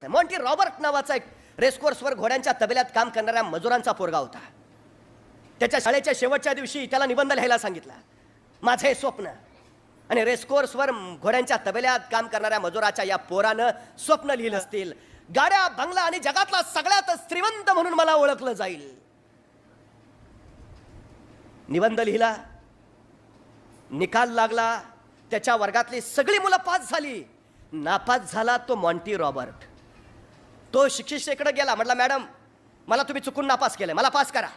Monty Robert नावाचा एक रेसकोर्सवर घोड्यांच्या तबेल्यात काम करणाऱ्या मजुरांचा पोरगा होता. त्याच्या शाळेच्या शेवटच्या दिवशी त्याला निबंध लिहायला सांगितला, माझे स्वप्न. आणि रेसकोर्सवर घोड्यांच्या तबेल्यात काम करणाऱ्या मजुराच्या या पोरानं स्वप्न लिहिलं असतील, गाड्या, बंगला आणि जगातला सगळ्यात श्रीमंत म्हणून मला ओळखलं जाईल. निबंध लिहिला, निकाल लागला, त्याच्या वर्गातली सगळी मुलं पास झाली. नापास झाला तो मॉन्टी रॉबर्ट. तो शिक्षिकेकडे गेला, म्हटला, मॅडम मला तुम्ही चुकून नापास केलं, मला पास करा.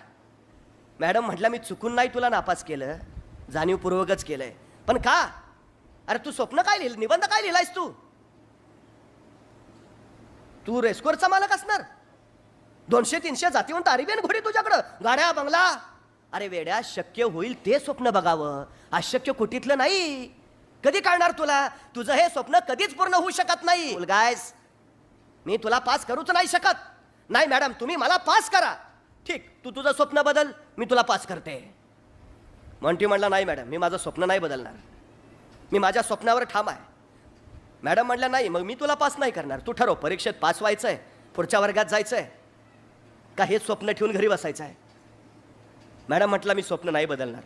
मॅडम म्हटलं, मी चुकून नाही तुला नापास केलं, जाणीवपूर्वकच केलंय. पण का? अरे तू स्वप्न काय लिहिलं, निबंध काय लिहिलायस तू? तू रेस्कोरचा मालक असणार, 200-300 जातीवंत अरेबियन घोडी तुझ्याकडं, गाड्या, बंगला. अरे वेड्या, शक्य होईल ते स्वप्न बघावं, अशक्य कुठीतलं नाही. कधी कळणार तुला? तुझं हे स्वप्न कधीच पूर्ण होऊ शकत नाही. गायस, मी तुला पास करूच नाही शकत. नाही मॅडम, तुम्ही मला पास करा. ठीक, तू तुझं स्वप्न बदल, मी तुला पास करते. मॉन्टी म्हणला, नाही मॅडम, मी माझं स्वप्न नाही बदलणार, मी माझ्या स्वप्नावर ठाम आहे. मॅडम म्हणल्या, नाही, मग मी तुला पास नाही करणार. तू ठरव, परीक्षेत पास व्हायचंय, पुढच्या वर्गात जायचंय, का हेच स्वप्न ठेवून घरी बसायचं आहे? मॅडम म्हटलं, मी स्वप्न नाही बदलणार,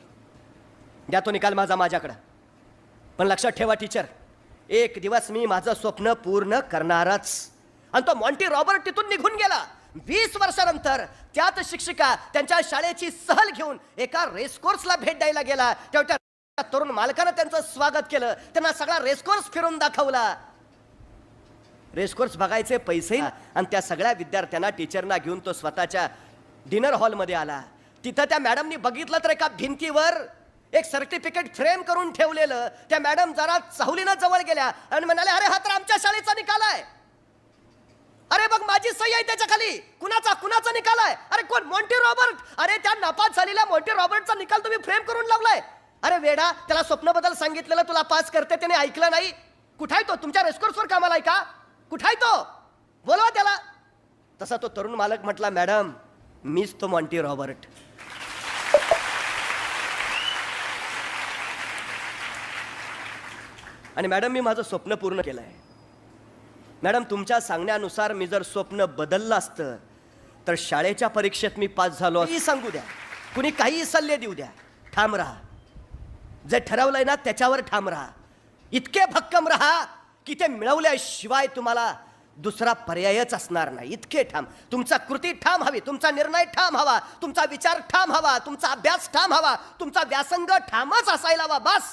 द्या तो निकाल माझ्याकडं. पण लक्षात ठेवा टीचर, एक दिवस मी माझं स्वप्न पूर्ण करणारच. आणि तो मॉन्टी रॉबर्ट तिथून निघून गेला. 20 वर्षानंतर त्यात शिक्षिका त्यांच्या शाळेची सहल घेऊन एका रेसकोर्सला भेट द्यायला गेला. तेव्हा त्या तरुण मालकानं त्यांचं स्वागत केलं, त्यांना सगळा रेसकोर्स फिरून दाखवला. रेसकोर्स बघायचे पैसे, आणि त्या सगळ्या विद्यार्थ्यांना टीचरना घेऊन तो स्वतःच्या डिनर हॉलमध्ये आला. तिथं त्या मॅडमनी बघितलं तर एका भिंतीवर एक सर्टिफिकेट फ्रेम करून ठेवलेलं. त्या मॅडम जरा चाहुलीनं जवळ गेल्या आणि म्हणाले, अरे हा तर आमच्या शाळेचा निकाल आहे. अरे बघ, माझी सही आहे त्याच्या खाली. कुणाचा निकाल आहे? अरे कोण? Monty Robert. अरे त्या नापास झालेल्या मॉन्टी रॉबर्टचा निकाल तुम्ही फ्रेम करून लावलाय. अरे वेडा, त्याला स्वप्न बदल सांगितलेलं, तुला पास करते, त्याने ऐकलं नाही. कुठाय तो? तुमच्या रेस्कोर्सवर कामाला आहे का? कुठाय तो? बोलवा त्याला. तसा तो तरुण मालक म्हटला, मॅडम मीच तो मॉन्टी रॉबर्ट. आणि मॅडम, मी माझं स्वप्न पूर्ण केलं आहे. मॅडम, तुमच्या सांगण्यानुसार मी जर स्वप्न बदललं असतं तर शाळेच्या परीक्षेत मी पास झालो असतो. सांगू द्या, कुणी काही सल्ले देऊ द्या, ठाम राहा. जे ठरवलंय ना त्याच्यावर ठाम राहा. इतके भक्कम राहा की ते मिळवल्याशिवाय तुम्हाला दुसरा पर्यायच असणार नाही. इतके ठाम. तुमचा कृती ठाम हवी, तुमचा निर्णय ठाम हवा, तुमचा विचार ठाम हवा, तुमचा अभ्यास ठाम हवा, तुमचा व्यासंग ठामच असायला हवा. बस.